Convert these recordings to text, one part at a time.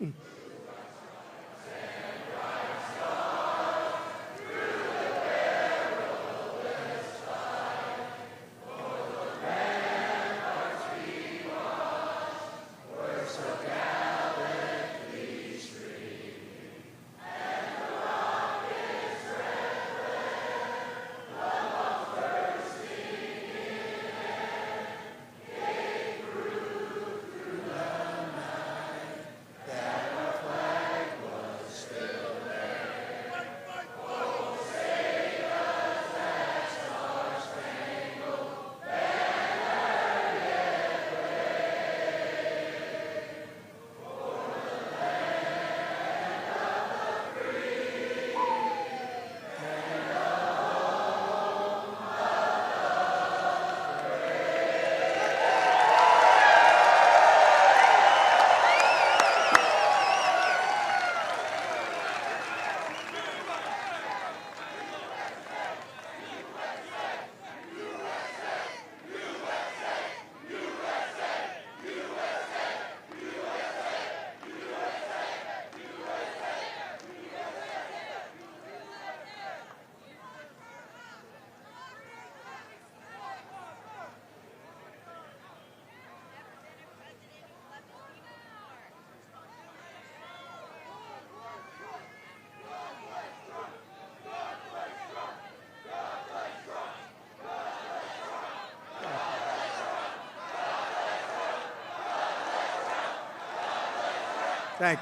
Thank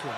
you.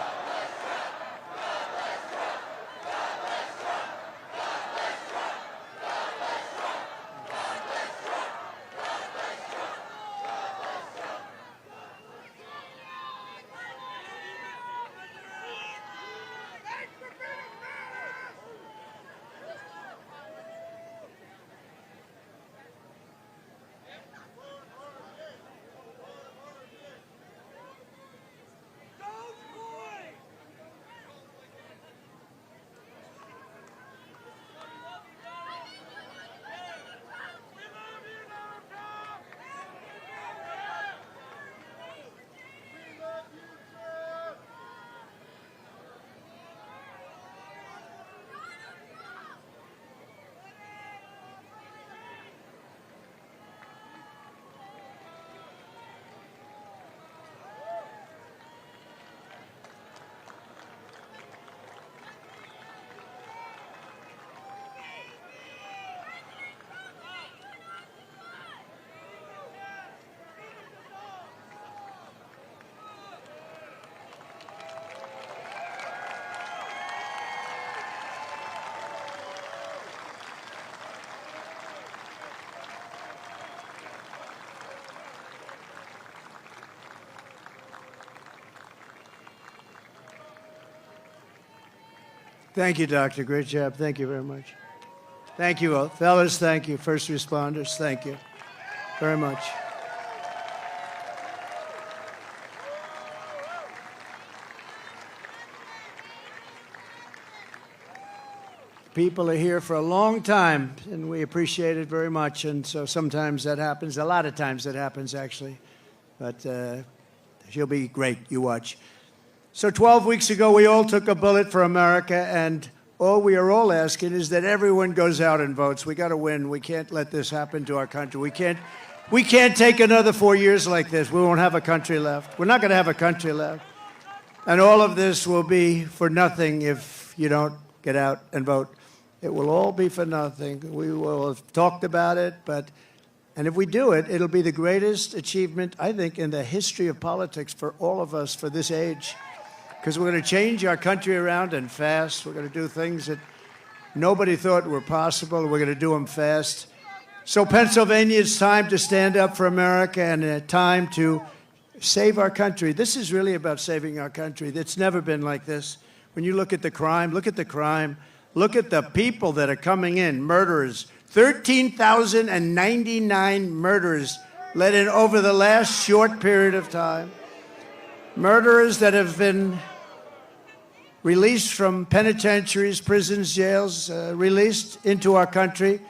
Thank you, Doctor. Great job. Thank you very much. Thank you, fellas. Thank you. First responders, thank you very much. People are here for a long time, and we appreciate it very much. And so sometimes that happens. A lot of times that happens, actually. But she'll be great. You watch. So 12 weeks ago, we all took a bullet for America, and all we are all asking is that everyone goes out and votes. We got to win. We can't let this happen to our country. We can't take another 4 years like this. We won't have a country left. We're not going to have a country left. And all of this will be for nothing if you don't get out and vote. It will all be for nothing. We will have talked about it, and if we do it, it'll be the greatest achievement, I think, in the history of politics for all of us for this age. Because we're going to change our country around and fast. We're going to do things that nobody thought were possible. We're going to do them fast. So Pennsylvania, it's time to stand up for America and time to save our country. This is really about saving our country. It's never been like this. When you look at the crime, look at the crime. Look at the people that are coming in, murderers. 13,099 murderers let in over the last short period of time. Murderers that have been released from penitentiaries, prisons, jails, released into our country.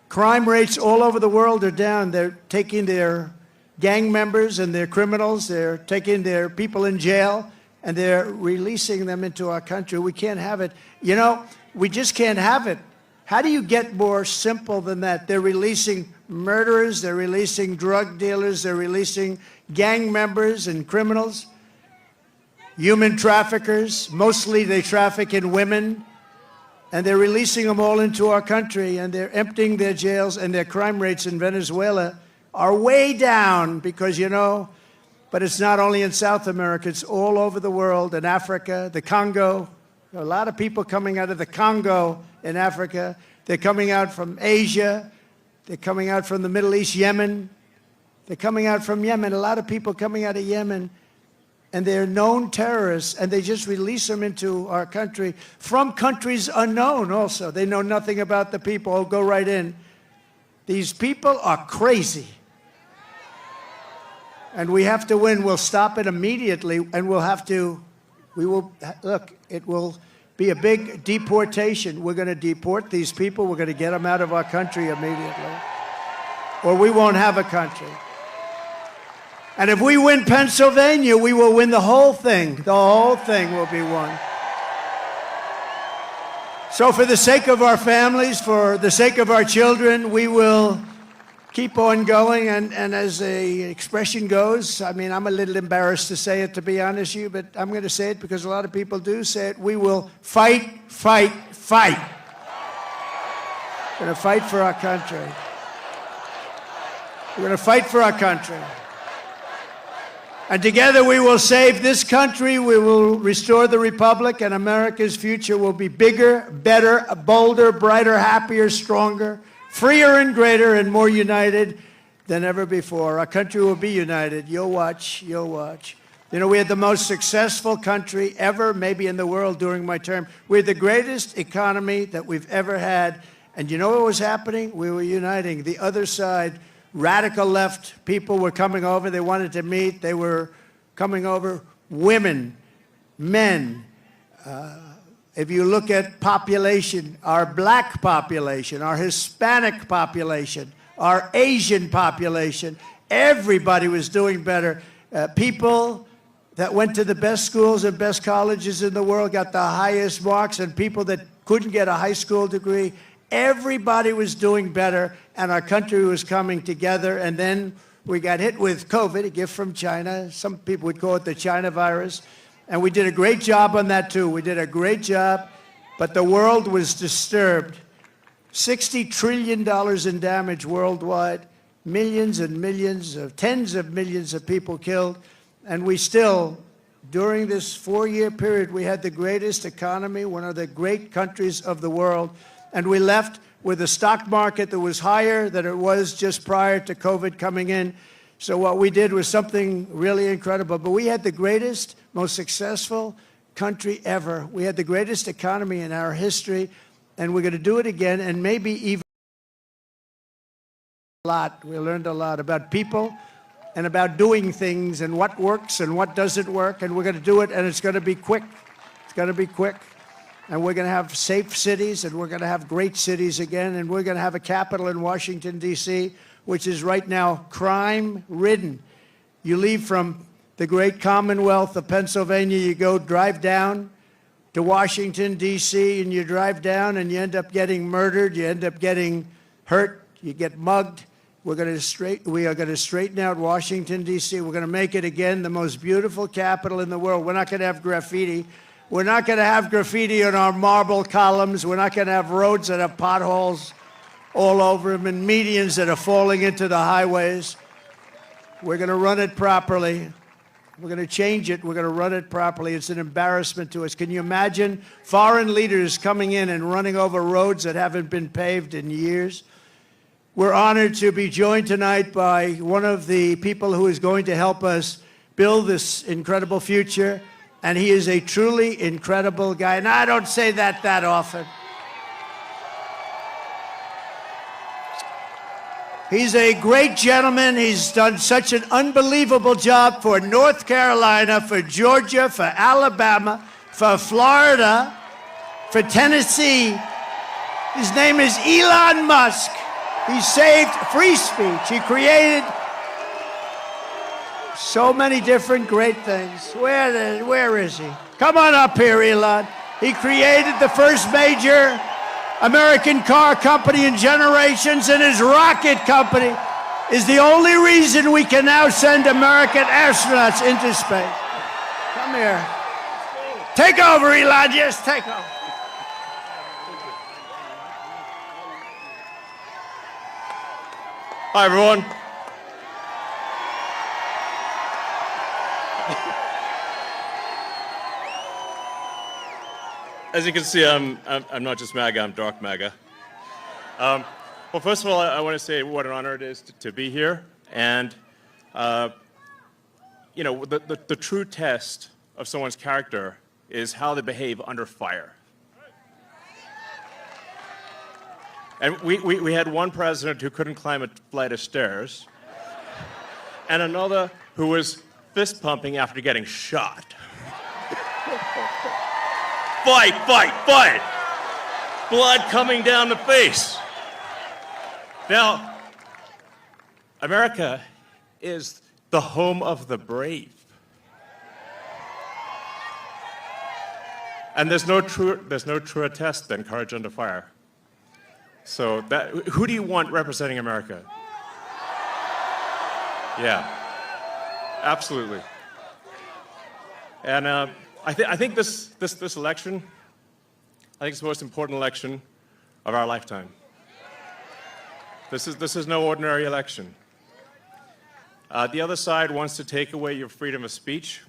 Crime rates all over the world are down. They're taking their gang members and their criminals. They're taking their people in jail, and they're releasing them into our country. We can't have it. You know, we just can't have it. How do you get more simple than that? They're releasing murderers, they're releasing drug dealers, they're releasing gang members and criminals, human traffickers. Mostly they traffic in women, and they're releasing them all into our country, and they're emptying their jails, and their crime rates in Venezuela are way down because, you know, but it's not only in South America, it's all over the world, in Africa, the Congo. There are a lot of people coming out of the Congo in Africa. They're coming out from Asia. They're coming out from the Middle East, Yemen. They're coming out from Yemen. A lot of people coming out of Yemen. And they're known terrorists, and they just release them into our country from countries unknown also. They know nothing about the people. Oh, go right in. These people are crazy. And we have to win. We'll stop it immediately, and it will be a big deportation. We're going to deport these people. We're going to get them out of our country immediately, or we won't have a country. And if we win Pennsylvania, we will win the whole thing. The whole thing will be won. So for the sake of our families, for the sake of our children, we will keep on going. And as the expression goes, I mean, I'm a little embarrassed to say it, to be honest with you, but I'm going to say it because a lot of people do say it. We will fight, fight, fight. We're going to fight for our country. We're going to fight for our country. And together we will save this country, we will restore the republic, and America's future will be bigger, better, bolder, brighter, happier, stronger, freer and greater, and more united than ever before. Our country will be united. You'll watch, you'll watch. You know, we had the most successful country ever, maybe in the world during my term. We had the greatest economy that we've ever had. And you know what was happening? We were uniting. The other side, radical left people were coming over. They wanted to meet. They were coming over. Women, men. If you look at population, our black population, our Hispanic population, our Asian population, everybody was doing better. People that went to the best schools and best colleges in the world got the highest marks, and people that couldn't get a high school degree, everybody was doing better, and our country was coming together. And then we got hit with COVID, a gift from China. Some people would call it the China virus. And we did a great job on that, too. We did a great job, but the world was disturbed. $60 trillion in damage worldwide, millions and millions of, tens of millions of people killed. And we still, during this 4-year period, we had the greatest economy, one of the great countries of the world. And we left with a stock market that was higher than it was just prior to COVID coming in. So what we did was something really incredible. But we had the greatest, most successful country ever. We had the greatest economy in our history, and we're going to do it again, and maybe even a lot. We learned a lot about people and about doing things and what works and what doesn't work, and we're going to do it, and it's going to be quick. It's going to be quick. And we're going to have safe cities, and we're going to have great cities again, and we're going to have a capital in Washington, D.C., which is right now crime-ridden. You leave from the great Commonwealth of Pennsylvania, you go drive down to Washington, D.C., and you drive down and you end up getting murdered, you end up getting hurt, you get mugged. We are going to straighten out Washington, D.C. We're going to make it again the most beautiful capital in the world. We're not going to have graffiti. We're not going to have graffiti on our marble columns. We're not going to have roads that have potholes all over them and medians that are falling into the highways. We're going to run it properly. We're going to change it. We're going to run it properly. It's an embarrassment to us. Can you imagine foreign leaders coming in and running over roads that haven't been paved in years? We're honored to be joined tonight by one of the people who is going to help us build this incredible future, and he is a truly incredible guy. And I don't say that often. He's a great gentleman. He's done such an unbelievable job for North Carolina, for Georgia, for Alabama, for Florida, for Tennessee. His name is Elon Musk. He saved free speech. He created So many different great things. Where is he? Come on up here, Elon. He created the first major American car company in generations, and his rocket company is the only reason we can now send American astronauts into space. Come here. Take over, Elon. Yes, take over. Hi, everyone. As you can see, I'm not just MAGA, I'm dark MAGA. Well, first of all, I want to say what an honor it is to be here. And, you know, the true test of someone's character is how they behave under fire. And we had one president who couldn't climb a flight of stairs, and another who was fist pumping after getting shot. Fight, fight, fight! Blood coming down the face. Now, America is the home of the brave. And there's no truer test than courage under fire. So who do you want representing America? Yeah, absolutely. And I think this election, I think it's the most important election of our lifetime. This is no ordinary election. The other side wants to take away your freedom of speech.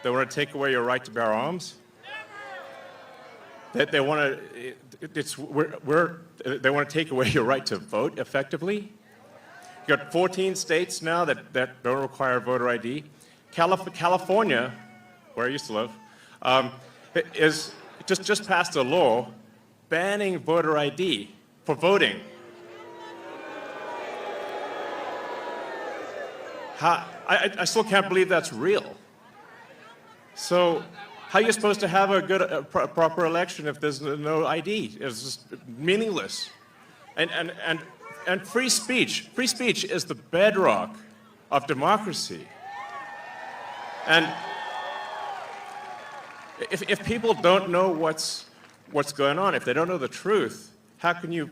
They want to take away your right to bear arms. They want to take away your right to vote effectively. You've got 14 states now that don't require voter ID. California, where I used to live, is just passed a law banning voter ID for voting. I still can't believe that's real. So how are you supposed to have a proper election if there's no ID? It's just meaningless. And free speech is the bedrock of democracy. And if people don't know what's going on, if they don't know the truth, how can you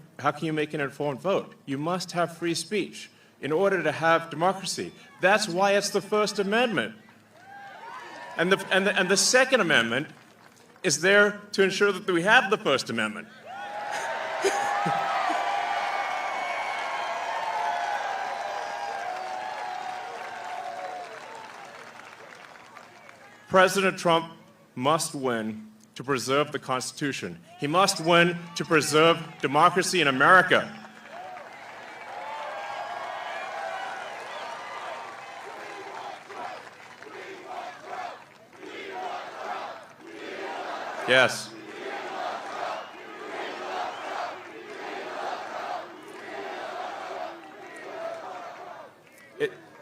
make an informed vote? You must have free speech in order to have democracy. That's why it's the First Amendment. And the Second Amendment is there to ensure that we have the First Amendment. President Trump must win to preserve the Constitution. He must win to preserve democracy in America. Yes.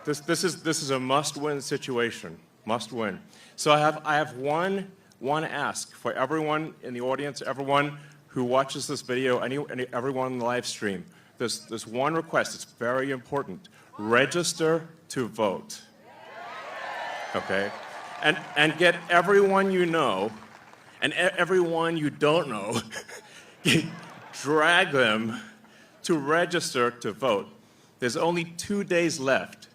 This is a must-win situation. Must win. So I have one ask for everyone in the audience, everyone who watches this video, everyone in the live stream. There's one request. It's very important. Register to vote. Okay? And get everyone you know and everyone you don't know, drag them to register to vote. There's only 2 days left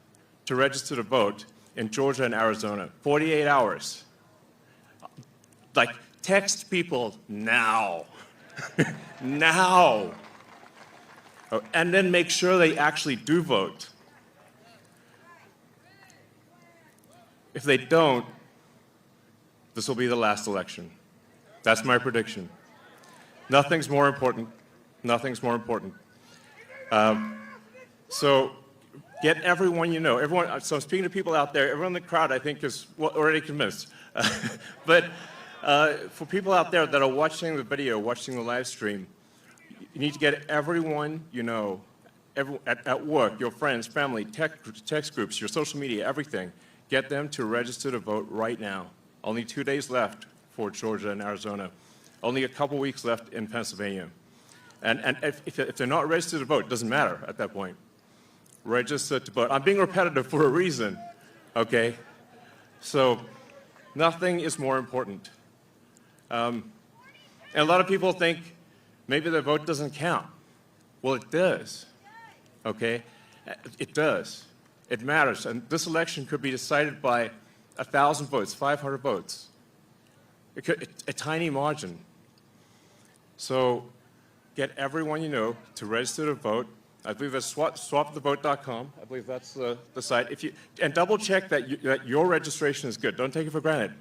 to register to vote in Georgia and Arizona, 48 hours. Like, text people now. Now. Oh, and then make sure they actually do vote. If they don't, this will be the last election. That's my prediction. Nothing's more important. Nothing's more important. So get everyone you know. So I'm speaking to people out there. Everyone in the crowd, I think, is already convinced. But for people out there that are watching the video, watching the live stream, you need to get everyone you know, at work, your friends, family, text groups, your social media, everything. Get them to register to vote right now. Only 2 days left for Georgia and Arizona. Only a couple weeks left in Pennsylvania. And if they're not registered to vote, it doesn't matter at that point. Register to vote. I'm being repetitive for a reason. okay? So nothing is more important. And a lot of people think maybe their vote doesn't count. Well, it does, okay? It does. It matters. And this election could be decided by 1,000 votes, 500 votes. A tiny margin. So get everyone you know to register to vote. I believe that's swapthevote.com. I believe that's the site. And double check that your registration is good. Don't take it for granted.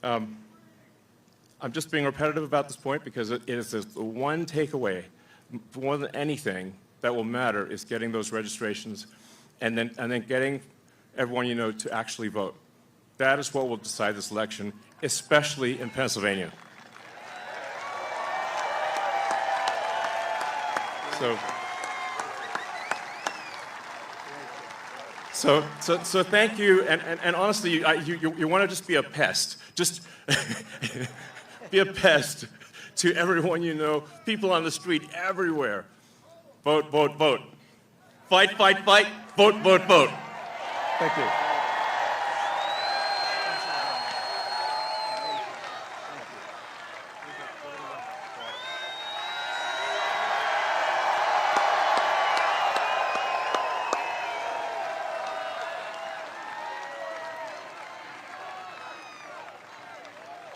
I'm just being repetitive about this point because it is the one takeaway more than anything that will matter is getting those registrations and then getting everyone you know to actually vote. That is what will decide this election, especially in Pennsylvania. So thank you, and honestly, you want to just be a pest. Just be a pest to everyone you know, people on the street, everywhere. Vote, vote, vote. Fight, fight, fight. Vote, vote, vote. Thank you.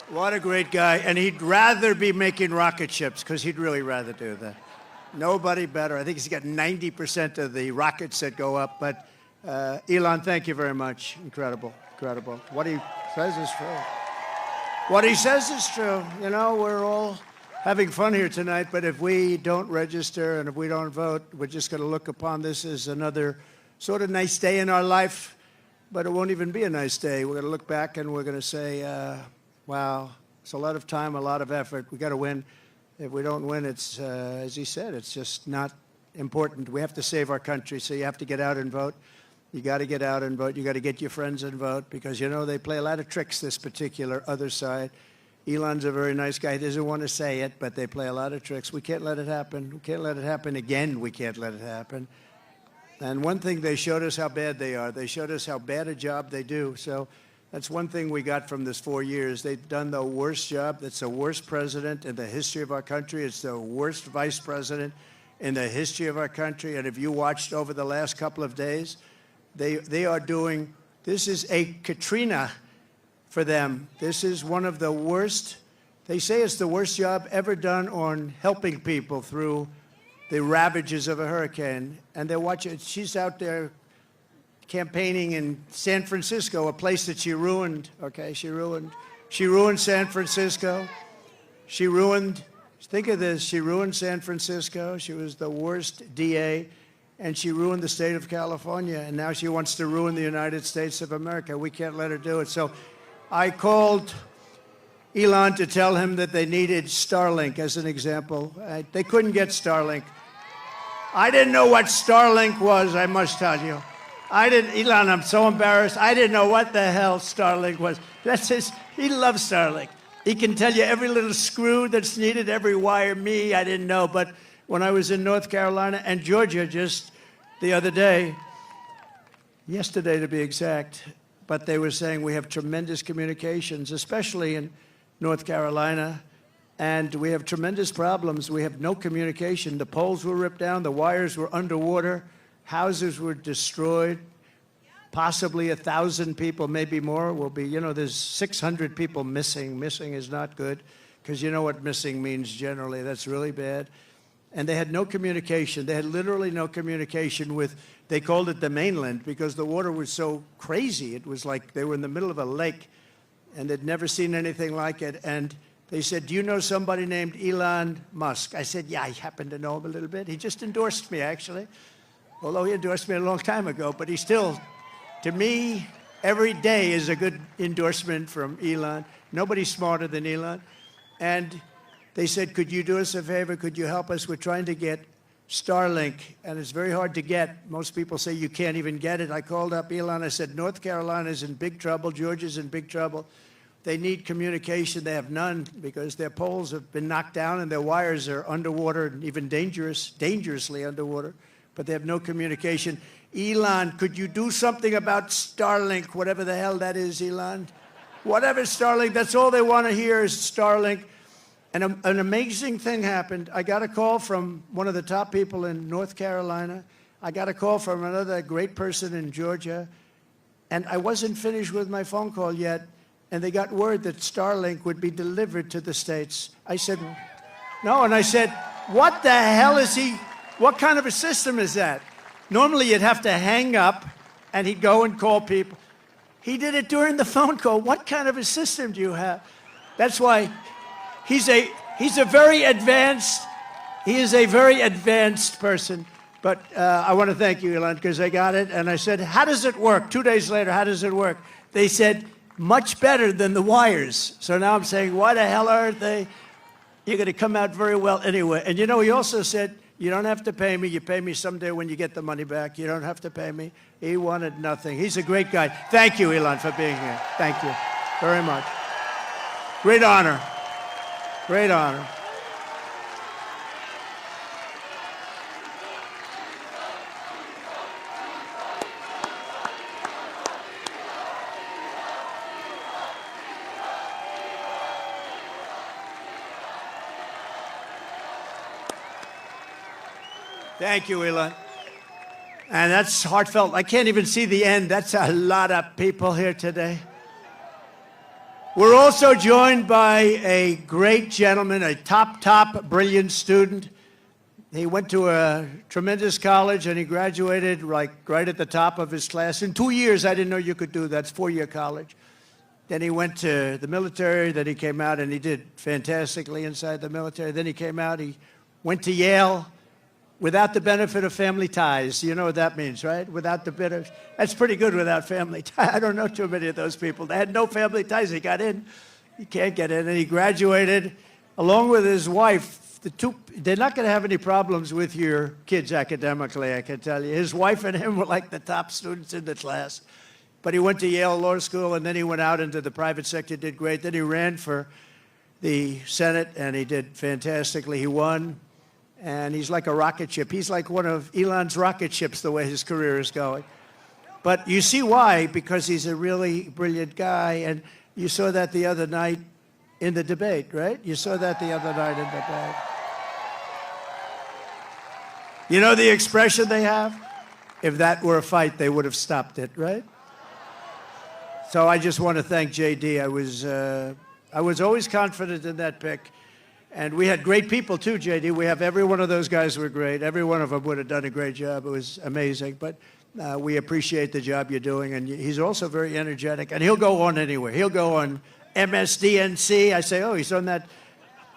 What a great guy. And he'd rather be making rocket ships, because he'd really rather do that. Nobody better. I think he's got 90% of the rockets that go up. But Elon, thank you very much. Incredible, incredible. What he says is true. What he says is true. You know, we're all having fun here tonight, but if we don't register and if we don't vote, we're just going to look upon this as another sort of nice day in our life, but it won't even be a nice day. We're going to look back and we're going to say, wow, it's a lot of time, a lot of effort. We got to win. If we don't win, it's, as he said, it's just not important. We have to save our country, so you have to get out and vote. You got to get out and vote. You got to get your friends and vote because, you know, they play a lot of tricks, this particular other side. Elon's a very nice guy. He doesn't want to say it, but they play a lot of tricks. We can't let it happen. We can't let it happen again. We can't let it happen. And one thing, they showed us how bad they are. They showed us how bad a job they do. So that's one thing we got from this 4 years. They've done the worst job. That's the worst president in the history of our country. It's the worst vice president in the history of our country. And if you watched over the last couple of days, they are doing, this is a Katrina for them. This is one of the worst. They say it's the worst job ever done on helping people through the ravages of a hurricane. And they're watching, she's out there campaigning in San Francisco, a place that she ruined, okay? She ruined San Francisco. She ruined, think of this, she ruined San Francisco. She was the worst DA, and she ruined the state of California, and now she wants to ruin the United States of America. We can't let her do it. So I called Elon to tell him that they needed Starlink as an example. They couldn't get Starlink. I didn't know what Starlink was, I must tell you. Elon, I'm so embarrassed. I didn't know what the hell Starlink was. He loves Starlink. He can tell you every little screw that's needed, every wire. Me, I didn't know. But when I was in North Carolina and Georgia just the other day, yesterday to be exact, but they were saying we have tremendous communications, especially in North Carolina, and we have tremendous problems. We have no communication. The poles were ripped down. The wires were underwater. Houses were destroyed. Possibly 1,000 people, maybe more, will be, you know, there's 600 people missing. Missing is not good, because you know what missing means generally. That's really bad. And they had no communication. They had literally no communication with, they called it the mainland, because the water was so crazy. It was like they were in the middle of a lake, and they'd never seen anything like it. And they said, do you know somebody named Elon Musk? I said, yeah, I happen to know him a little bit. He just endorsed me, actually. Although he endorsed me a long time ago, but he still, to me, every day is a good endorsement from Elon. Nobody's smarter than Elon. And they said, could you do us a favor? Could you help us? We're trying to get Starlink, and it's very hard to get. Most people say you can't even get it. I called up Elon. I said, North Carolina's in big trouble. Georgia's in big trouble. They need communication. They have none because their poles have been knocked down and their wires are underwater and even dangerously underwater. But they have no communication. Elon, could you do something about Starlink, whatever the hell that is, Elon? Whatever Starlink, that's all they want to hear is Starlink. And an amazing thing happened. I got a call from one of the top people in North Carolina. I got a call from another great person in Georgia. And I wasn't finished with my phone call yet. And they got word that Starlink would be delivered to the States. I said, no. And I said, what the hell is he? What kind of a system is that? Normally you'd have to hang up and he'd go and call people. He did it during the phone call. What kind of a system do you have? That's why he's a very advanced, he is a very advanced person. But I want to thank you, Elon, because I got it. And I said, how does it work? 2 days later, how does it work? They said, much better than the wires. So now I'm saying, why the hell aren't they? You're going to come out very well anyway. And you know, he also said, you don't have to pay me. You pay me someday when you get the money back. You don't have to pay me. He wanted nothing. He's a great guy. Thank you, Elon, for being here. Thank you very much. Great honor. Great honor. Thank you, Elon. And that's heartfelt. I can't even see the end. That's a lot of people here today. We're also joined by a great gentleman, a top, brilliant student. He went to a tremendous college and he graduated like right at the top of his class. In 2 years, I didn't know you could do that. It's 4-year college. Then he went to the military. Then he came out and he did fantastically inside the military. Then he came out, he went to Yale. Without the benefit of family ties. You know what that means, right? Without the benefit. That's pretty good without family ties. I don't know too many of those people. They had no family ties. He got in. You can't get in. And he graduated along with his wife. They're not going to have any problems with your kids academically, I can tell you. His wife and him were like the top students in the class. But he went to Yale Law School, and then he went out into the private sector, did great. Then he ran for the Senate, and he did fantastically. He won. And he's like a rocket ship. He's like one of Elon's rocket ships, the way his career is going. But you see why, because he's a really brilliant guy. And you saw that the other night in the debate, right? You saw that the other night in the debate. You know the expression they have? If that were a fight, they would have stopped it, right? So I just want to thank JD. I was always confident in that pick. And we had great people too, JD. We have every one of those guys were great. Every one of them would have done a great job. It was amazing. But we appreciate the job you're doing. And he's also very energetic. And he'll go on anywhere. He'll go on MSDNC. I say, oh, he's on that.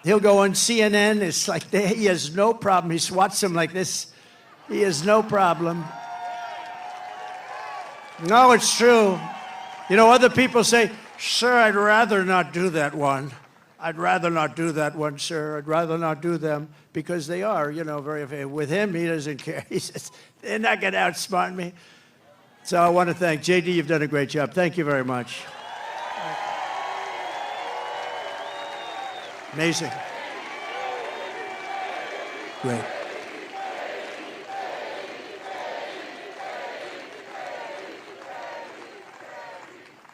He'll go on CNN. It's like he has no problem. He swats them like this. He has no problem. No, it's true. You know, other people say, sir, I'd rather not do that one. I'd rather not do that one, sir. I'd rather not do them because they are, you know, very, with him, he doesn't care. He says, they're not going to outsmart me. So I want to thank JD. You've done a great job. Thank you very much. Amazing. Great.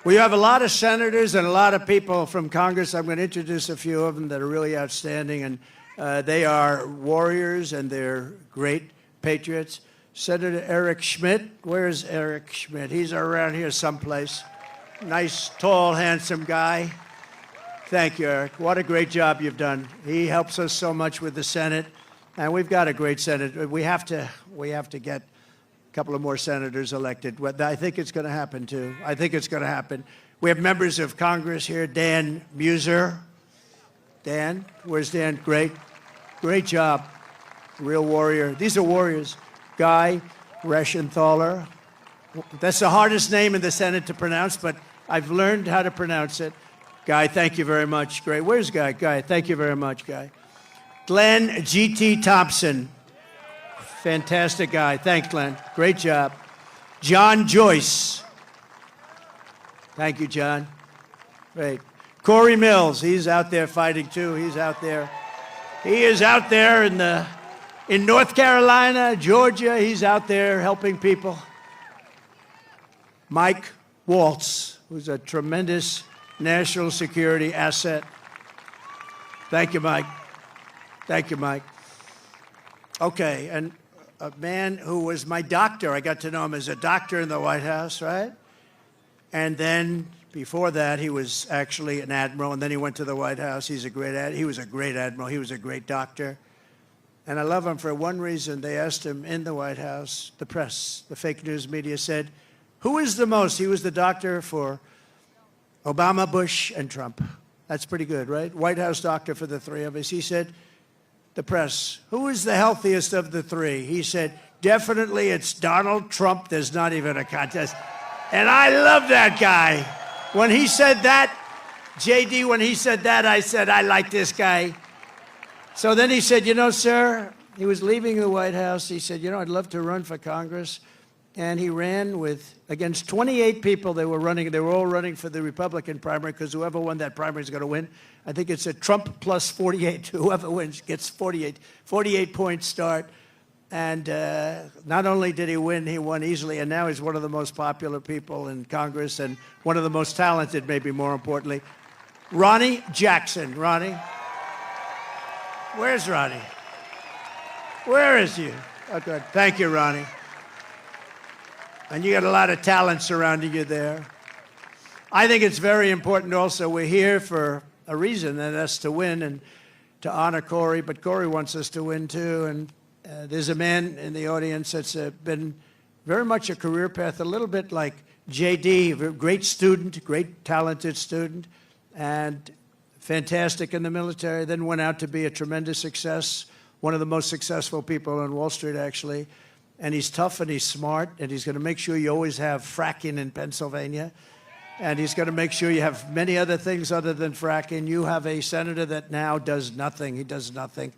We have a lot of senators and a lot of people from Congress. I'm going to introduce a few of them that are really outstanding, and they are warriors and they're great patriots. Senator Eric Schmidt. Where's Eric Schmidt? He's around here someplace. Nice, tall, handsome guy. Thank you, Eric. What a great job you've done. He helps us so much with the Senate, and we've got a great Senate. We have to get couple of more senators elected. I think it's going to happen, too. I think it's going to happen. We have members of Congress here. Dan Muser. Dan, where's Dan? Great. Great job. Real warrior. These are warriors. Guy Reschenthaler. That's the hardest name in the Senate to pronounce, but I've learned how to pronounce it. Guy, thank you very much. Great. Where's Guy? Guy, thank you very much, Guy. Glenn G.T. Thompson. Fantastic guy. Thanks, Glenn. Great job. John Joyce. Thank you, John. Great. Corey Mills. He's out there fighting, too. He's out there. He is out there in North Carolina, Georgia. He's out there helping people. Mike Waltz, who's a tremendous national security asset. Thank you, Mike. Thank you, Mike. Okay, and a man who was my doctor. I got to know him as a doctor in the White House, right? And then before that, he was actually an admiral, and then he went to the White House. He was a great admiral. He was a great doctor. And I love him for one reason. They asked him in the White House, the press, the fake news media said, who is the most? He was the doctor for Obama, Bush, and Trump. That's pretty good, right? White House doctor for the three of us. He said, the press, who is the healthiest of the three? He said, definitely it's Donald Trump. There's not even a contest. And I love that guy. When he said that, JD, when he said that, I said, I like this guy. So then he said, you know, sir, he was leaving the White House. He said, you know, I'd love to run for Congress. And he ran against 28 people. They were all running for the Republican primary because whoever won that primary is going to win. I think it's a Trump plus 48. Whoever wins gets 48-point start. And not only did he win, he won easily. And now he's one of the most popular people in Congress and one of the most talented, maybe more importantly. Ronnie Jackson. Ronnie? Where's Ronnie? Where is he? Oh, good. Thank you, Ronnie. And you got a lot of talent surrounding you there. I think it's very important also. We're here for a reason, and that's to win and to honor Corey. But Corey wants us to win, too. And there's a man in the audience that's been very much a career path, a little bit like J.D., a great student, great talented student, and fantastic in the military, then went out to be a tremendous success, one of the most successful people on Wall Street, actually. And he's tough and he's smart, and he's going to make sure you always have fracking in Pennsylvania. And he's going to make sure you have many other things other than fracking. You have a senator that now does nothing. He does nothing.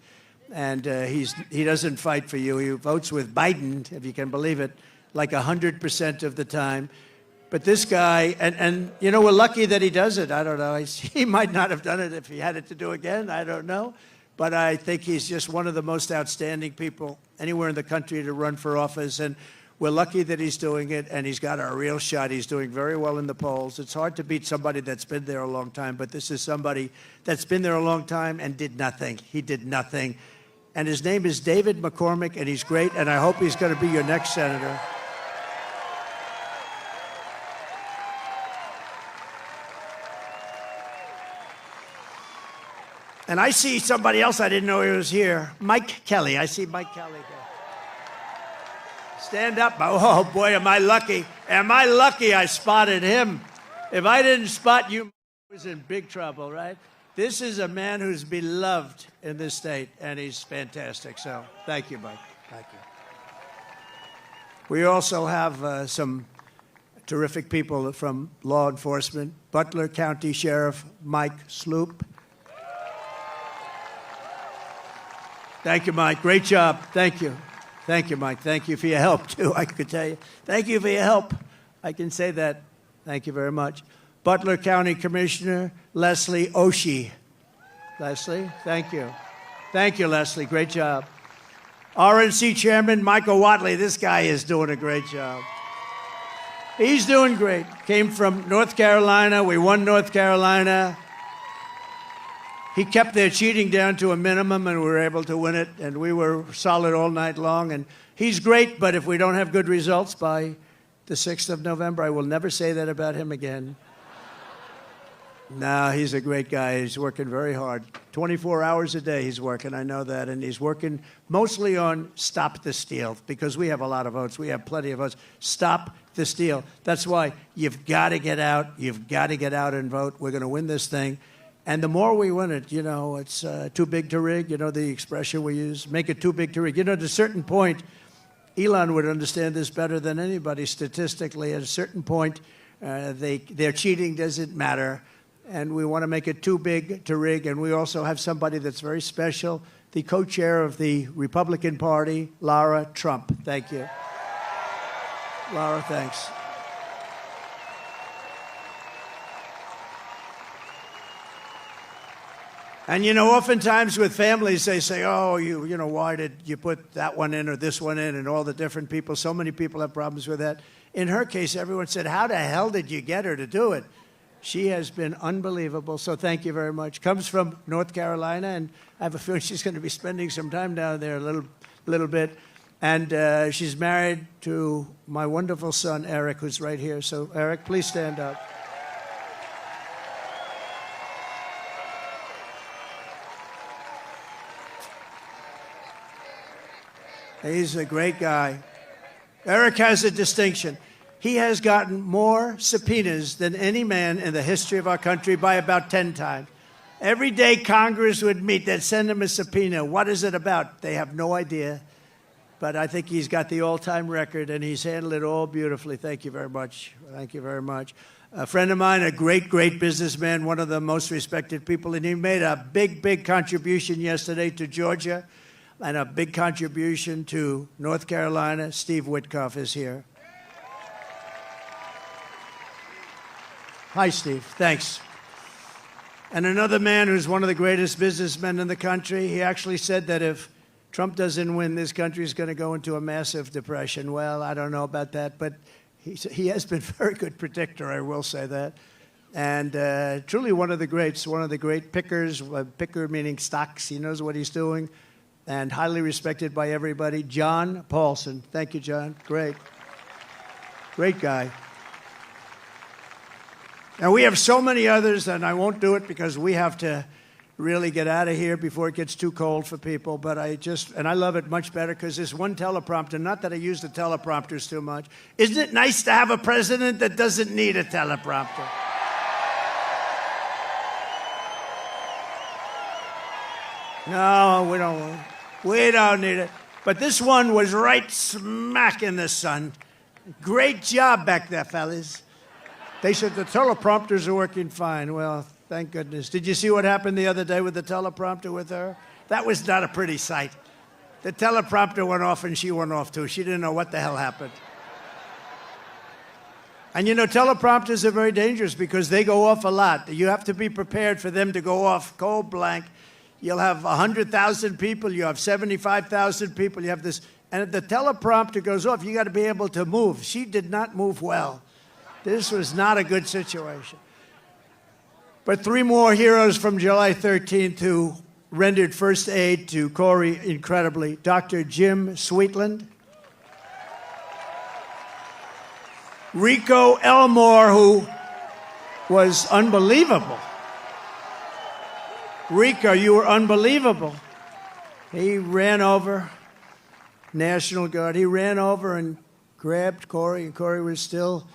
And he doesn't fight for you. He votes with Biden, if you can believe it, like 100% of the time. But this guy, and you know, we're lucky that he does it. I don't know. He might not have done it if he had it to do again. I don't know. But I think he's just one of the most outstanding people anywhere in the country to run for office. And we're lucky that he's doing it, and he's got a real shot. He's doing very well in the polls. It's hard to beat somebody that's been there a long time, but this is somebody that's been there a long time and did nothing. He did nothing. And his name is David McCormick, and he's great, and I hope he's going to be your next senator. And I see somebody else I didn't know he was here. Mike Kelly. I see Mike Kelly there. Stand up. Oh, boy, am I lucky. Am I lucky I spotted him? If I didn't spot you, I was in big trouble, right? This is a man who's beloved in this state, and he's fantastic. So thank you, Mike. Thank you. We also have some terrific people from law enforcement. Butler County Sheriff Mike Sloop. Thank you, Mike. Great job. Thank you. Thank you, Mike. Thank you for your help, too, I could tell you. Thank you for your help. I can say that. Thank you very much. Butler County Commissioner Leslie Oshie. Leslie, thank you. Thank you, Leslie. Great job. RNC Chairman Michael Whatley. This guy is doing a great job. He's doing great. Came from North Carolina. We won North Carolina. He kept their cheating down to a minimum, and we were able to win it, and we were solid all night long. And he's great, but if we don't have good results by the 6th of November, I will never say that about him again. No, he's a great guy. He's working very hard. 24 hours a day he's working, I know that. And he's working mostly on Stop the Steal, because we have a lot of votes. We have plenty of votes. Stop the steal. That's why you've got to get out. You've got to get out and vote. We're going to win this thing. And the more we win it, you know, it's too big to rig, you know, the expression we use, make it too big to rig. You know, at a certain point, Elon would understand this better than anybody statistically. At a certain point, their cheating doesn't matter. And we want to make it too big to rig. And we also have somebody that's very special, the co-chair of the Republican Party, Lara Trump. Thank you. Lara, thanks. And, you know, oftentimes with families, they say, oh, you know, why did you put that one in or this one in, and all the different people. So many people have problems with that. in her case, everyone said, how the hell did you get her to do it? She has been unbelievable, so thank you very much. Comes from North Carolina, and I have a feeling she's going to be spending some time down there a little bit. And she's married to my wonderful son, Eric, who's right here. So, Eric, please stand up. He's a great guy. Eric has a distinction. He has gotten more subpoenas than any man in the history of our country by about 10 times. Every day Congress would meet, they'd send him a subpoena. What is it about? They have no idea. But I think he's got the all-time record, and he's handled it all beautifully. Thank you very much. Thank you very much. A friend of mine, a great, great businessman, one of the most respected people, and he made a big, big contribution yesterday to Georgia and a big contribution to North Carolina. Steve Witkoff is here. Hi, Steve. Thanks. And another man who's one of the greatest businessmen in the country, he actually said that if Trump doesn't win, this country is going to go into a massive depression. Well, I don't know about that, but he has been a very good predictor, I will say that. And truly one of the greats, one of the great pickers, picker meaning stocks. He knows what he's doing, and highly respected by everybody. John Paulson. Thank you, John. Great. Great guy. Now, we have so many others, and I won't do it because we have to really get out of here before it gets too cold for people. But I love it much better because there's one teleprompter. Not that I use the teleprompters too much. Isn't it nice to have a president that doesn't need a teleprompter? No, we don't need it. But this one was right smack in the sun. Great job back there, fellas. They said the teleprompters are working fine. Well, thank goodness. Did you see what happened the other day with the teleprompter with her? That was not a pretty sight. The teleprompter went off and she went off too. She didn't know what the hell happened. And you know, teleprompters are very dangerous because they go off a lot. You have to be prepared for them to go off cold blank. You'll have 100,000 people. You have 75,000 people. You have this. And if the teleprompter goes off, you got to be able to move. She did not move well. This was not a good situation. But three more heroes from July 13th who rendered first aid to Corey incredibly. Dr. Jim Sweetland. Rico Elmore, who was unbelievable. Rico, you were unbelievable. He ran over, National Guard. He ran over and grabbed Corey, and Corey was still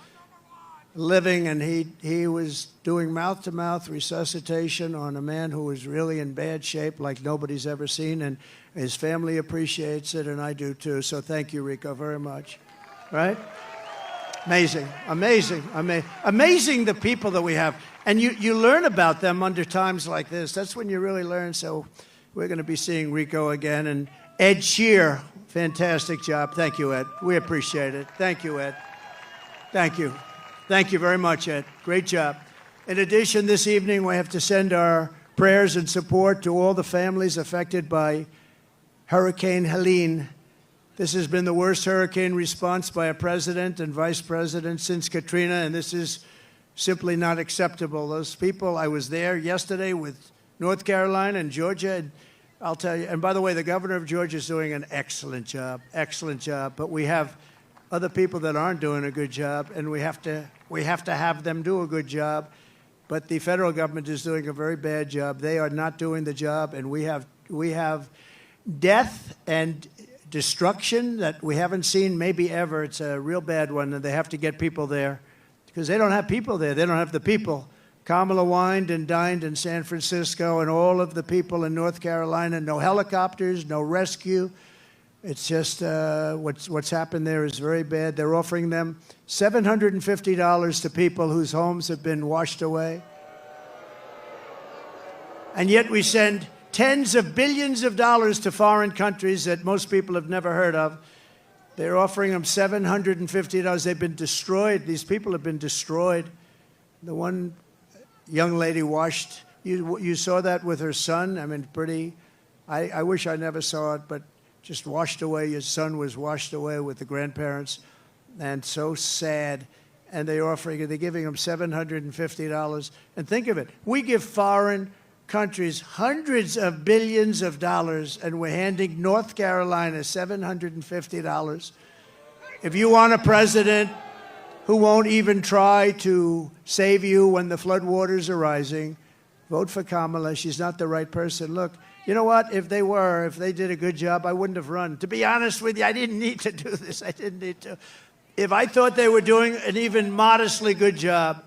living, and he was doing mouth-to-mouth resuscitation on a man who was really in bad shape like nobody's ever seen, and his family appreciates it, and I do too. So thank you, Rico, very much. Right? Amazing, amazing, amazing the people that we have. And you learn about them under times like this. That's when you really learn. So we're going to be seeing Rico again. And Ed Shear, fantastic job. Thank you, Ed. We appreciate it. Thank you, Ed. Thank you. Thank you very much, Ed. Great job. In addition, this evening we have to send our prayers and support to all the families affected by Hurricane Helene. This has been the worst hurricane response by a president and vice president since Katrina, and this is simply not acceptable. Those people, I was there yesterday with North Carolina and Georgia, and I'll tell you, and by the way, the governor of Georgia is doing an excellent job, but we have other people that aren't doing a good job, and we have to have them do a good job. But the federal government is doing a very bad job. They are not doing the job, and we have death and destruction that we haven't seen maybe ever. It's a real bad one, and they have to get people there because they don't have people there. They don't have the people. Kamala wined and dined in San Francisco, and all of the people in North Carolina, no helicopters, no rescue. It's just what's happened there is very bad. They're offering them $750 to people whose homes have been washed away. And yet we send tens of billions of dollars to foreign countries that most people have never heard of. They're offering them $750. They've been destroyed. These people have been destroyed. The one young lady washed, you saw that with her son. I mean, pretty, I wish I never saw it, but just washed away. His son was washed away with the grandparents. and so sad. And they're giving them $750. And think of it, we give foreign countries hundreds of billions of dollars, and we're handing North Carolina $750. If you want a president who won't even try to save you when the floodwaters are rising, vote for Kamala. She's not the right person. Look, you know what? If they did a good job, I wouldn't have run. To be honest with you, I didn't need to do this. I didn't need to. If I thought they were doing an even modestly good job,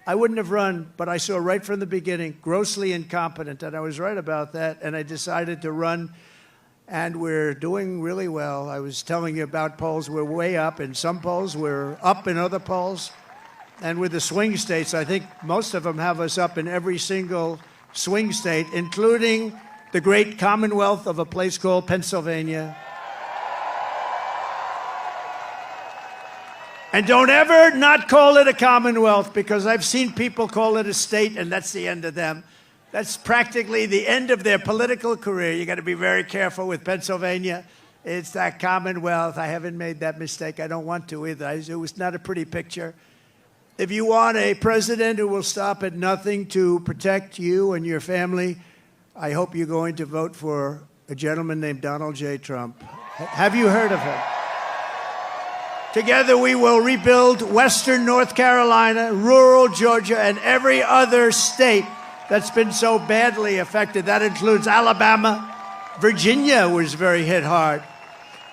I wouldn't have run, but I saw right from the beginning, grossly incompetent, and I was right about that, and I decided to run, and we're doing really well. I was telling you about polls. We're way up in some polls. We're up in other polls. And with the swing states, I think most of them have us up in every single swing state, including the great commonwealth of a place called Pennsylvania. And don't ever not call it a commonwealth, because I've seen people call it a state, and that's the end of them. That's practically the end of their political career. You got to be very careful with Pennsylvania. It's that commonwealth. I haven't made that mistake. I don't want to either. It was not a pretty picture. If you want a president who will stop at nothing to protect you and your family, I hope you're going to vote for a gentleman named Donald J. Trump. Have you heard of him? Together we will rebuild Western North Carolina, rural Georgia, and every other state that's been so badly affected. That includes Alabama. Virginia was very hit hard.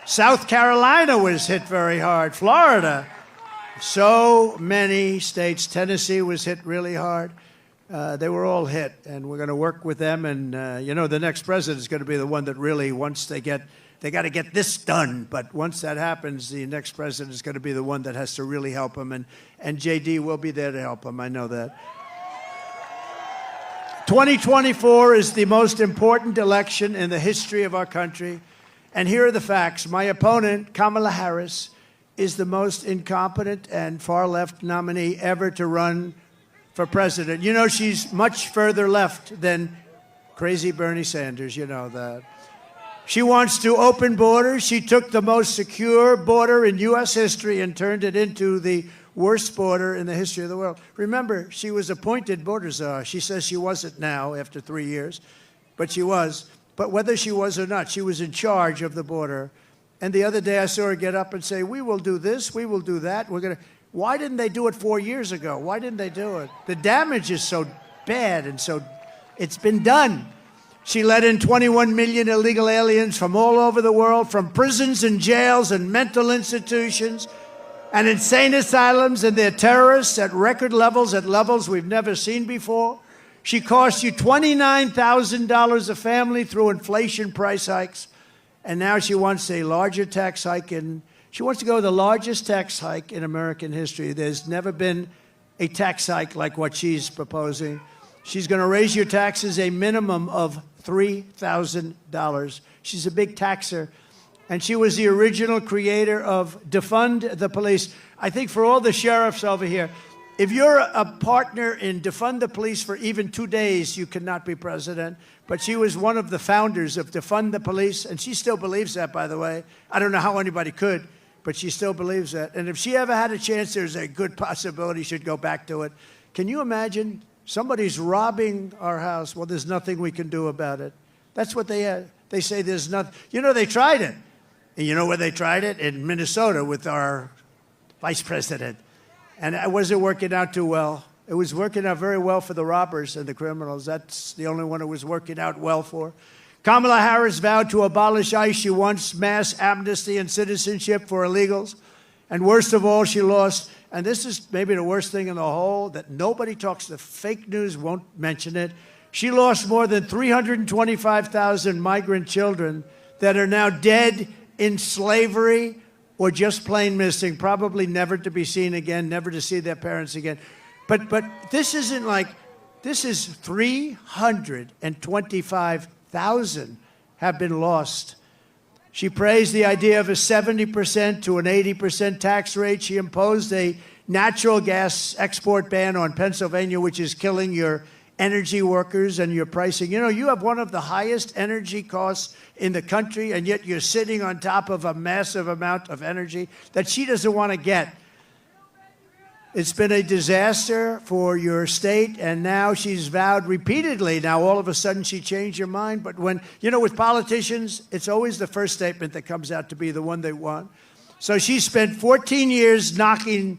South Carolina was hit very hard. Florida. So many states. Tennessee was hit really hard. They were all hit, and we're going to work with them. And, the next president is going to be the one that really, once they got to get this done. But once that happens, the next president is going to be the one that has to really help them. And J.D. will be there to help them. I know that. 2024 is the most important election in the history of our country. And here are the facts. My opponent, Kamala Harris, is the most incompetent and far-left nominee ever to run for president. You know, she's much further left than crazy Bernie Sanders. You know that. She wants to open borders. She took the most secure border in U.S. history and turned it into the worst border in the history of the world. Remember, she was appointed border czar. She says she wasn't now after 3 years, but she was. But whether she was or not, she was in charge of the border. And the other day I saw her get up and say, we will do this, we will do that. Why didn't they do it 4 years ago? Why didn't they do it? The damage is so bad, and so it's been done. She let in 21 million illegal aliens from all over the world, from prisons and jails and mental institutions and insane asylums, and they're terrorists at record levels, at levels we've never seen before. She cost you $29,000 a family through inflation price hikes, and now she wants a larger tax hike. She wants to go the largest tax hike in American history. There's never been a tax hike like what she's proposing. She's going to raise your taxes a minimum of $3,000. She's a big taxer. And she was the original creator of Defund the Police. I think for all the sheriffs over here, if you're a partner in Defund the Police for even 2 days, you cannot be president. But she was one of the founders of Defund the Police, and she still believes that, by the way. I don't know how anybody could, but she still believes that. And if she ever had a chance, there's a good possibility she'd go back to it. Can you imagine? Somebody's robbing our house. Well, there's nothing we can do about it. That's what they say there's nothing. You know, they tried it. And you know where they tried it? In Minnesota with our vice president. And it wasn't working out too well. It was working out very well for the robbers and the criminals. That's the only one it was working out well for. Kamala Harris vowed to abolish ICE. She wants mass amnesty and citizenship for illegals. And worst of all, she lost, and this is maybe the worst thing in the whole, that nobody talks, the fake news won't mention it. She lost more than 325,000 migrant children that are now dead in slavery or just plain missing, probably never to be seen again, never to see their parents again. But this isn't like, this is 325,000 have been lost. She praised the idea of a 70% to an 80% tax rate. She imposed a natural gas export ban on Pennsylvania, which is killing your energy workers and your pricing. You know, you have one of the highest energy costs in the country, and yet you're sitting on top of a massive amount of energy that she doesn't want to get. It's been a disaster for your state, and now she's vowed repeatedly. Now, all of a sudden, she changed her mind. But when, you know, with politicians, it's always the first statement that comes out to be the one they want. So she spent 14 years knocking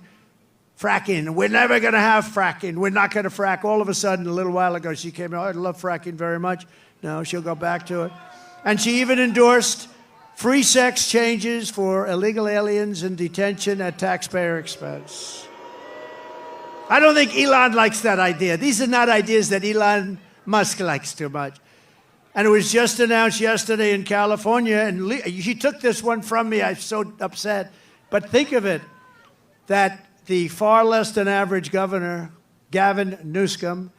fracking. We're never going to have fracking. We're not going to frack. All of a sudden, a little while ago, she came out, I love fracking very much. No, she'll go back to it. And she even endorsed free sex changes for illegal aliens in detention at taxpayer expense. I don't think Elon likes that idea. These are not ideas that Elon Musk likes too much. And it was just announced yesterday in California, and she took this one from me. I'm so upset. But think of it, that the far less than average governor, Gavin Newsom,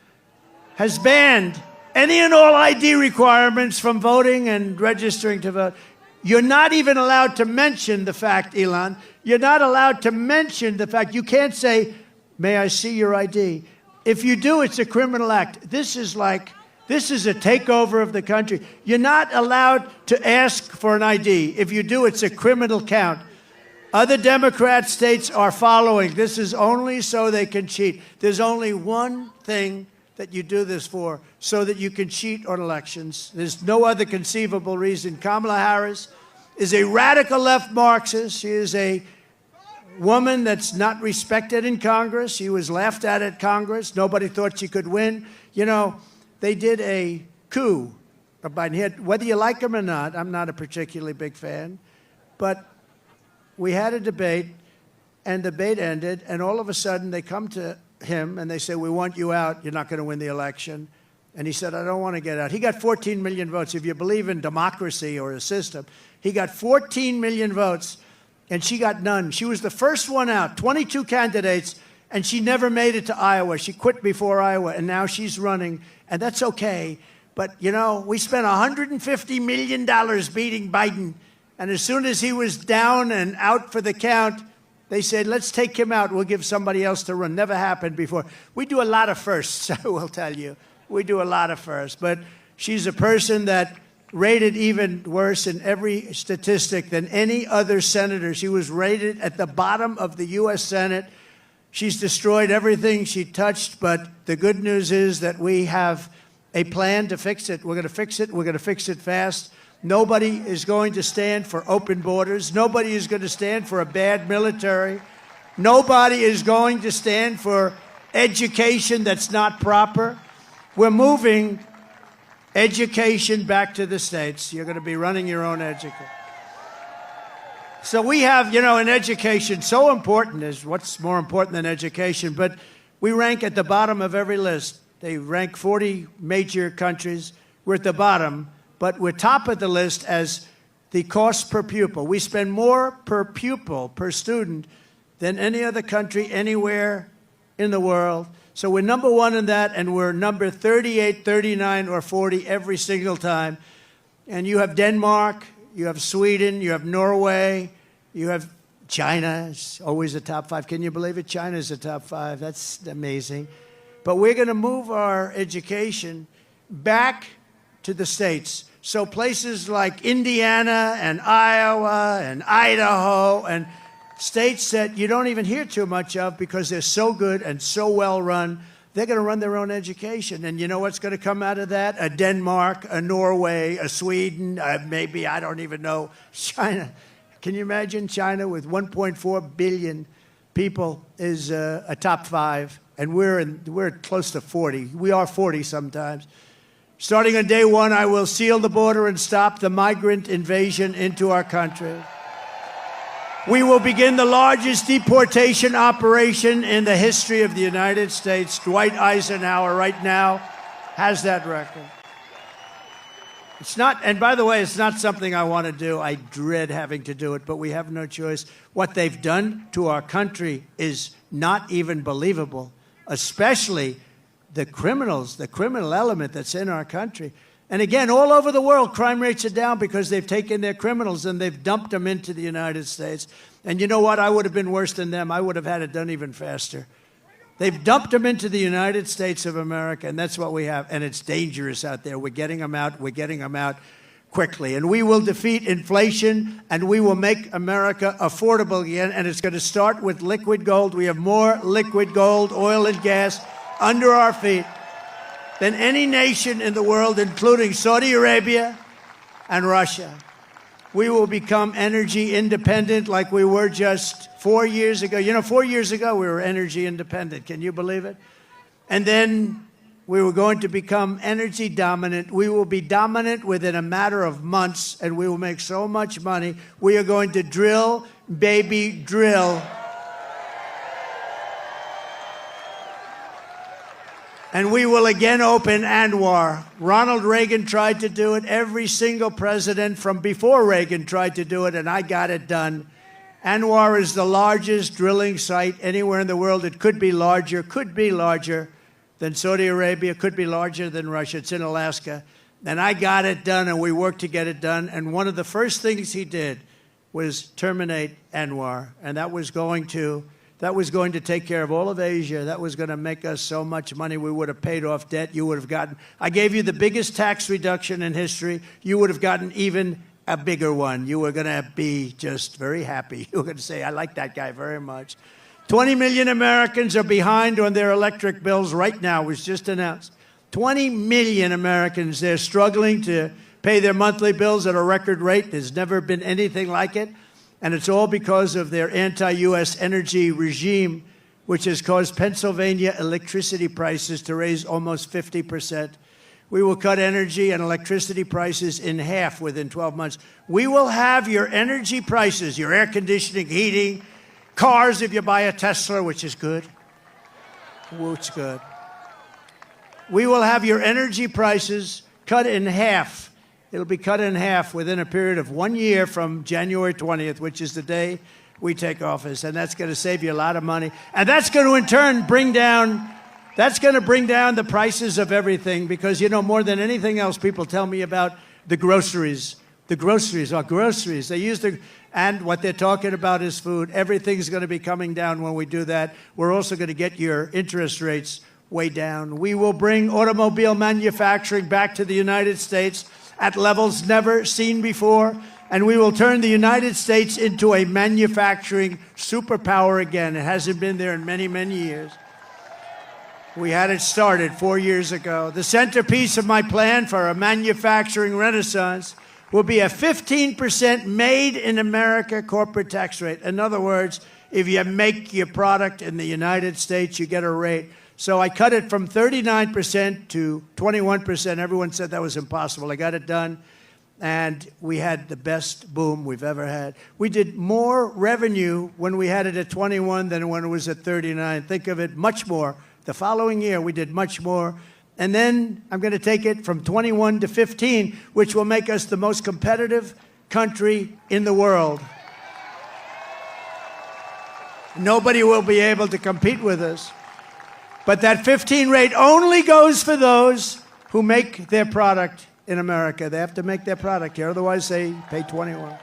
has banned any and all ID requirements from voting and registering to vote. You're not even allowed to mention the fact, Elon, you're not allowed to mention the fact. You can't say, may I see your ID? If you do, it's a criminal act. This is a takeover of the country. You're not allowed to ask for an ID. If you do, it's a criminal count. Other Democrat states are following. This is only so they can cheat. There's only one thing that you do this for, so that you can cheat on elections. There's no other conceivable reason. Kamala Harris is a radical left Marxist. She is a woman that's not respected in Congress. She was laughed at Congress. Nobody thought she could win. You know, they did a coup of Biden. Whether you like him or not, I'm not a particularly big fan, but we had a debate, and the debate ended, and all of a sudden they come to him and they say, we want you out. You're not going to win the election. And he said, I don't want to get out. He got 14 million votes. If you believe in democracy or a system, he got 14 million votes. And she got none. She was the first one out, 22 candidates, and she never made it to Iowa. She quit before Iowa, and now she's running, and that's okay. But, you know, we spent $150 million beating Biden, and as soon as he was down and out for the count, they said, let's take him out. We'll give somebody else to run. Never happened before. We do a lot of firsts, I will tell you. We do a lot of firsts. But she's a person that rated even worse in every statistic than any other senator. She was rated at the bottom of the U.S. Senate. She's destroyed everything she touched, but the good news is that we have a plan to fix it. We're going to fix it. We're going to fix it fast. Nobody is going to stand for open borders. Nobody is going to stand for a bad military. Nobody is going to stand for education that's not proper. We're moving education back to the states. You're going to be running your own education. So we have, you know, in education, so important is what's more important than education, but we rank at the bottom of every list. They rank 40 major countries. We're at the bottom, but we're top of the list as the cost per pupil. We spend more per pupil, per student, than any other country anywhere in the world. So we're number one in that, and we're number 38, 39, or 40 every single time. And you have Denmark, you have Sweden, you have Norway, you have China. It's always a top five. Can you believe it? China's a top five. That's amazing. But we're going to move our education back to the states. So places like Indiana and Iowa and Idaho and states that you don't even hear too much of because they're so good and so well run, they're going to run their own education. And you know what's going to come out of that? A Denmark, a Norway, a Sweden, maybe, I don't even know, China. Can you imagine China with 1.4 billion people is a top five, and we're close to 40. We are 40 sometimes. Starting on day one, I will seal the border and stop the migrant invasion into our country. We will begin the largest deportation operation in the history of the United States. Dwight Eisenhower right now has that record. It's not, and by the way, it's not something I want to do. I dread having to do it, but we have no choice. What they've done to our country is not even believable, especially the criminals, the criminal element that's in our country. And again, all over the world, crime rates are down because they've taken their criminals and they've dumped them into the United States. And you know what? I would have been worse than them. I would have had it done even faster. They've dumped them into the United States of America, and that's what we have. And it's dangerous out there. We're getting them out. We're getting them out quickly. And we will defeat inflation, and we will make America affordable again. And it's going to start with liquid gold. We have more liquid gold, oil, and gas under our feet than any nation in the world, including Saudi Arabia and Russia. We will become energy independent like we were just 4 years ago. You know, 4 years ago, we were energy independent. Can you believe it? And then we were going to become energy dominant. We will be dominant within a matter of months, and we will make so much money. We are going to drill, baby, drill. And we will again open Anwar. Ronald Reagan tried to do it. Every single president from before Reagan tried to do it, and I got it done. Anwar is the largest drilling site anywhere in the world. It could be larger than Saudi Arabia, could be larger than Russia. It's in Alaska. And I got it done, and we worked to get it done. And one of the first things he did was terminate Anwar, and that was going to take care of all of Asia. That was going to make us so much money. We would have paid off debt. You would have gotten, I gave you the biggest tax reduction in history. You would have gotten even a bigger one. You were going to be just very happy. You were going to say, I like that guy very much. 20 million Americans are behind on their electric bills right now. It was just announced. 20 million Americans, they're struggling to pay their monthly bills at a record rate. There's never been anything like it. And it's all because of their anti-U.S. energy regime, which has caused Pennsylvania electricity prices to raise almost 50%. We will cut energy and electricity prices in half within 12 months. We will have your energy prices, your air conditioning, heating, cars if you buy a Tesla, which is good. Which good. We will have your energy prices cut in half. It'll be cut in half within a period of 1 year from January 20th, which is the day we take office. And that's going to save you a lot of money. And that's going to, in turn, bring down the prices of everything. Because, you know, more than anything else, people tell me about the groceries. The groceries are groceries. They use and what they're talking about is food. Everything's going to be coming down when we do that. We're also going to get your interest rates way down. We will bring automobile manufacturing back to the United States at levels never seen before, and we will turn the United States into a manufacturing superpower again. It hasn't been there in many, many years. We had it started 4 years ago. The centerpiece of my plan for a manufacturing renaissance will be a 15% made in America corporate tax rate. In other words, if you make your product in the United States, you get a rate. So I cut it from 39% to 21%. Everyone said that was impossible. I got it done, and we had the best boom we've ever had. We did more revenue when we had it at 21 than when it was at 39. Think of it, much more. The following year, we did much more. And then I'm going to take it from 21 to 15, which will make us the most competitive country in the world. Nobody will be able to compete with us. But that 15 rate only goes for those who make their product in America. They have to make their product here, otherwise they pay 21.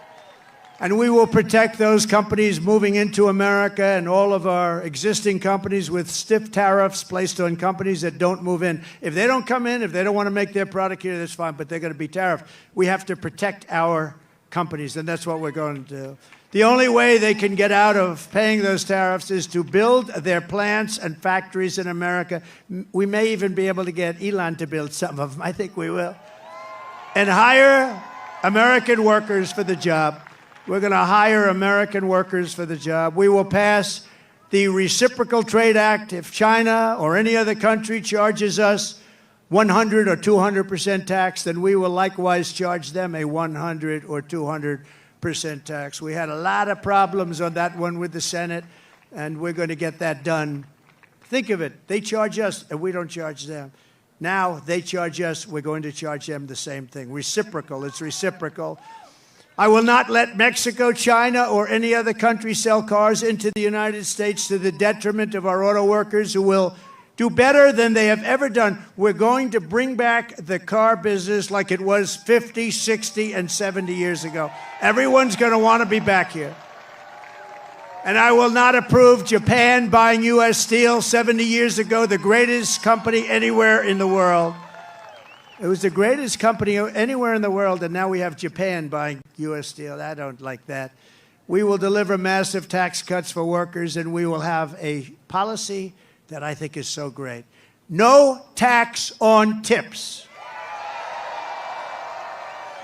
And we will protect those companies moving into America and all of our existing companies with stiff tariffs placed on companies that don't move in. If they don't come in, if they don't want to make their product here, that's fine, but they're going to be tariffed. We have to protect our companies, and that's what we're going to do. The only way they can get out of paying those tariffs is to build their plants and factories in America. We may even be able to get Elon to build some of them. I think we will. And hire American workers for the job. We're going to hire American workers for the job. We will pass the Reciprocal Trade Act. If China or any other country charges us 100 or 200% tax, then we will likewise charge them a 100 or 200% tax. We had a lot of problems on that one with the Senate, and we're going to get that done. Think of it. They charge us, and we don't charge them. Now they charge us, we're going to charge them the same thing. Reciprocal. It's reciprocal. I will not let Mexico, China, or any other country sell cars into the United States to the detriment of our auto workers who will do better than they have ever done. We're going to bring back the car business like it was 50, 60, and 70 years ago. Everyone's going to want to be back here. And I will not approve Japan buying U.S. steel 70 years ago, the greatest company anywhere in the world. It was the greatest company anywhere in the world, and now we have Japan buying U.S. steel. I don't like that. We will deliver massive tax cuts for workers, and we will have a policy that I think is so great. No tax on tips.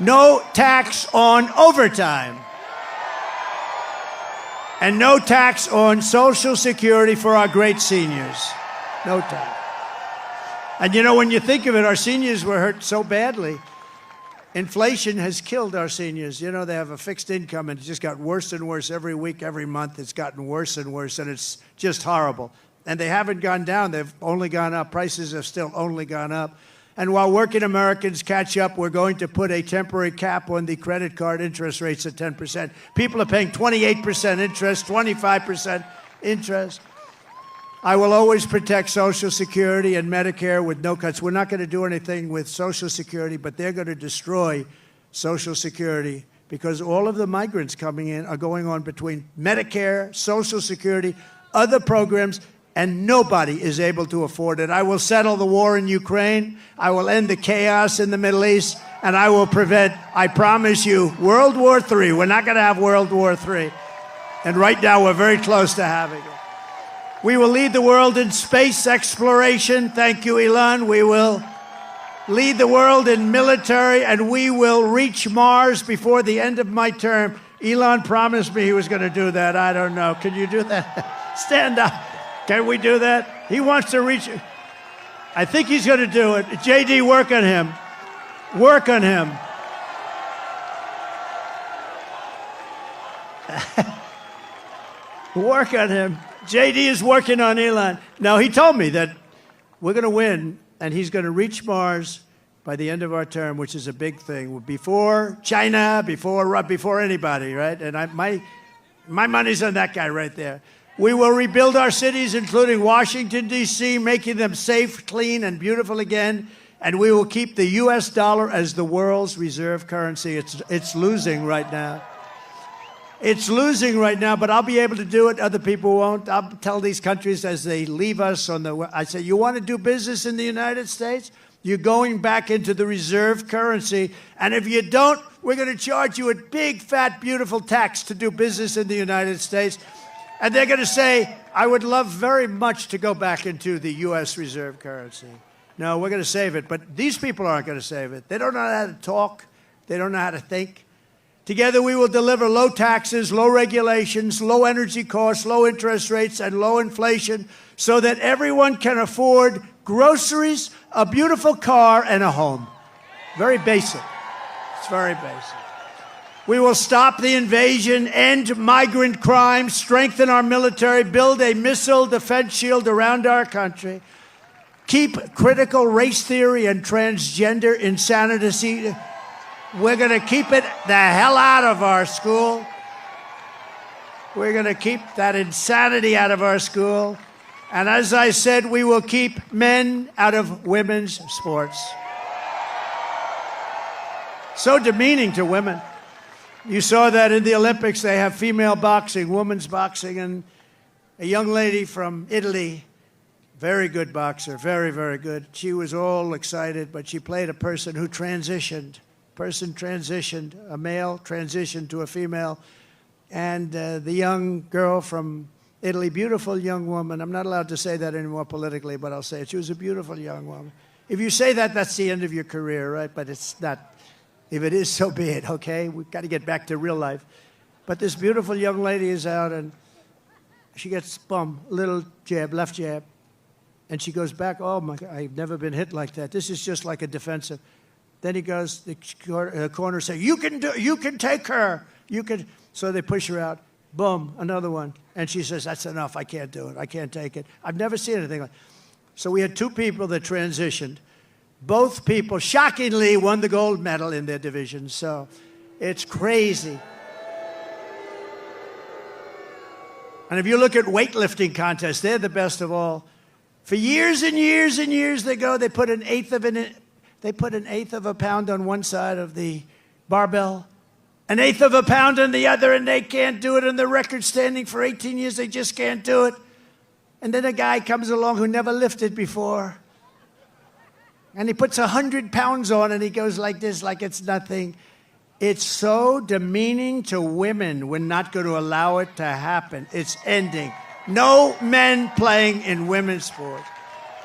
No tax on overtime. And no tax on Social Security for our great seniors. No tax. And you know, when you think of it, our seniors were hurt so badly. Inflation has killed our seniors. You know, they have a fixed income, and it just got worse and worse every week, every month. It's gotten worse and worse, and it's just horrible. And they haven't gone down. They've only gone up. Prices have still only gone up. And while working Americans catch up, we're going to put a temporary cap on the credit card interest rates at 10%. People are paying 28% interest, 25% interest. I will always protect Social Security and Medicare with no cuts. We're not going to do anything with Social Security, but they're going to destroy Social Security because all of the migrants coming in are going on between Medicare, Social Security, other programs, and nobody is able to afford it. I will settle the war in Ukraine. I will end the chaos in the Middle East, and I will prevent, I promise you, World War III. We're not going to have World War III. And right now, we're very close to having it. We will lead the world in space exploration. Thank you, Elon. We will lead the world in military, and we will reach Mars before the end of my term. Elon promised me he was going to do that. I don't know. Can you do that? Stand up. Can we do that? He wants to reach. I think he's going to do it. JD, work on him. Work on him. Work on him. JD is working on Elon. Now, he told me that we're going to win, and he's going to reach Mars by the end of our term, which is a big thing. Before China, before anybody, right? And my money's on that guy right there. We will rebuild our cities, including Washington, D.C., making them safe, clean, and beautiful again. And we will keep the U.S. dollar as the world's reserve currency. It's losing right now. It's losing right now, but I'll be able to do it. Other people won't. I'll tell these countries as they leave us I say, you want to do business in the United States? You're going back into the reserve currency. And if you don't, we're going to charge you a big, fat, beautiful tax to do business in the United States. And they're going to say, I would love very much to go back into the U.S. reserve currency. No, we're going to save it. But these people aren't going to save it. They don't know how to talk. They don't know how to think. Together, we will deliver low taxes, low regulations, low energy costs, low interest rates, and low inflation so that everyone can afford groceries, a beautiful car, and a home. Very basic. It's very basic. We will stop the invasion, end migrant crime, strengthen our military, build a missile defense shield around our country, keep critical race theory and transgender insanity. We're going to keep it the hell out of our school. We're going to keep that insanity out of our school. And as I said, we will keep men out of women's sports. So demeaning to women. You saw that in the Olympics. They have female boxing, women's boxing, and a young lady from Italy, very good boxer, very, very good. She was all excited, but she played a person who transitioned. A male transitioned to a female. And the young girl from Italy, beautiful young woman. I'm not allowed to say that anymore politically, but I'll say it. She was a beautiful young woman. If you say that, that's the end of your career, right? But it's not. If it is, so be it, okay? We've got to get back to real life. But this beautiful young lady is out, and she gets, boom, little jab, left jab. And she goes back, oh, my God, I've never been hit like that. This is just like a defensive. Then he goes, the corner say, you can take her. You can. So they push her out. Boom, another one. And she says, that's enough. I can't do it. I can't take it. I've never seen anything like that. So we had two people that transitioned. Both people, shockingly, won the gold medal in their division. So it's crazy. And if you look at weightlifting contests, they're the best of all. For years and years and years they put an eighth of a pound on one side of the barbell, an eighth of a pound on the other, and they can't do it, and the record standing for 18 years, they just can't do it. And then a guy comes along who never lifted before, and he puts 100 pounds on, and he goes like this, like it's nothing. It's so demeaning to women. We're not going to allow it to happen. It's ending. No men playing in women's sports.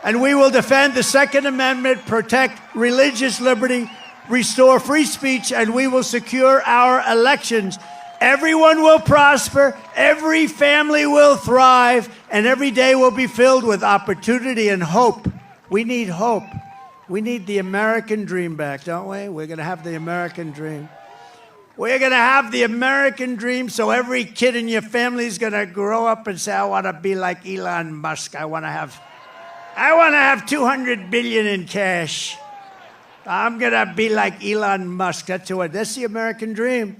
And we will defend the Second Amendment, protect religious liberty, restore free speech, and we will secure our elections. Everyone will prosper, every family will thrive, and every day will be filled with opportunity and hope. We need hope. We need the American dream back, don't we? We're going to have the American dream. We're going to have the American dream, so every kid in your family is going to grow up and say, I want to be like Elon Musk. I want to have 200 billion in cash. I'm going to be like Elon Musk. That's the American dream.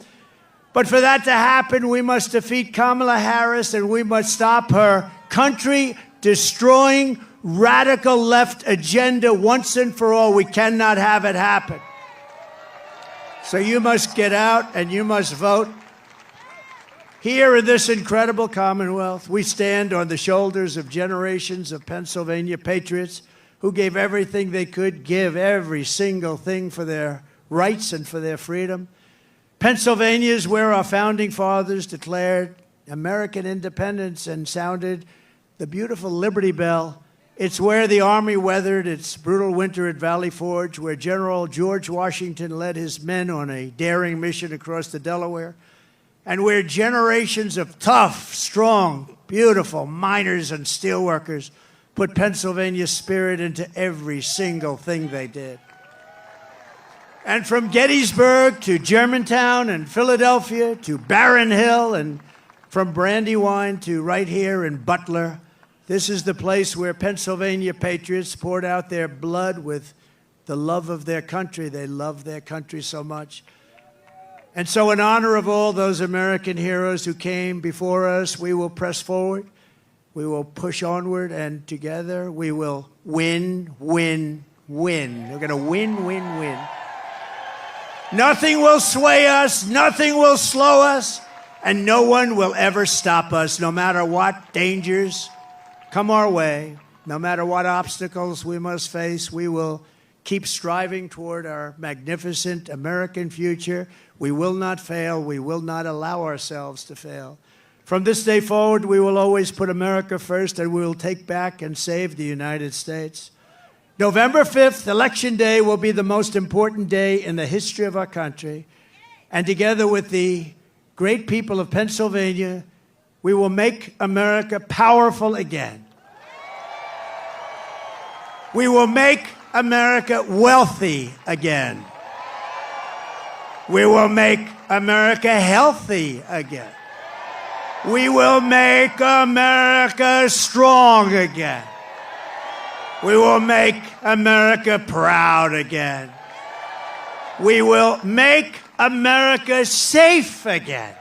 But for that to happen, we must defeat Kamala Harris, and we must stop her country-destroying, radical left agenda once and for all. We cannot have it happen. So you must get out and you must vote. Here in this incredible Commonwealth, we stand on the shoulders of generations of Pennsylvania patriots who gave everything they could give, every single thing for their rights and for their freedom. Pennsylvania is where our founding fathers declared American independence and sounded the beautiful Liberty Bell. It's where the Army weathered its brutal winter at Valley Forge, where General George Washington led his men on a daring mission across the Delaware, and where generations of tough, strong, beautiful miners and steelworkers put Pennsylvania's spirit into every single thing they did. And from Gettysburg to Germantown and Philadelphia to Barron Hill, and from Brandywine to right here in Butler, this is the place where Pennsylvania patriots poured out their blood with the love of their country. They love their country so much. And so in honor of all those American heroes who came before us, we will press forward. We will push onward, and together we will win, win, win. We're going to win, win, win. Nothing will sway us, nothing will slow us, and no one will ever stop us, no matter what dangers come our way, no matter what obstacles we must face. We will keep striving toward our magnificent American future. We will not fail. We will not allow ourselves to fail. From this day forward, we will always put America first, and we will take back and save the United States. November 5th, Election Day, will be the most important day in the history of our country. And together with the great people of Pennsylvania, we will make America powerful again. We will make America wealthy again. We will make America healthy again. We will make America strong again. We will make America proud again. We will make America safe again.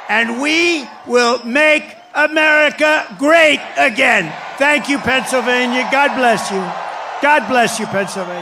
And we will make America great again. Thank you, Pennsylvania. God bless you. God bless you, Pennsylvania.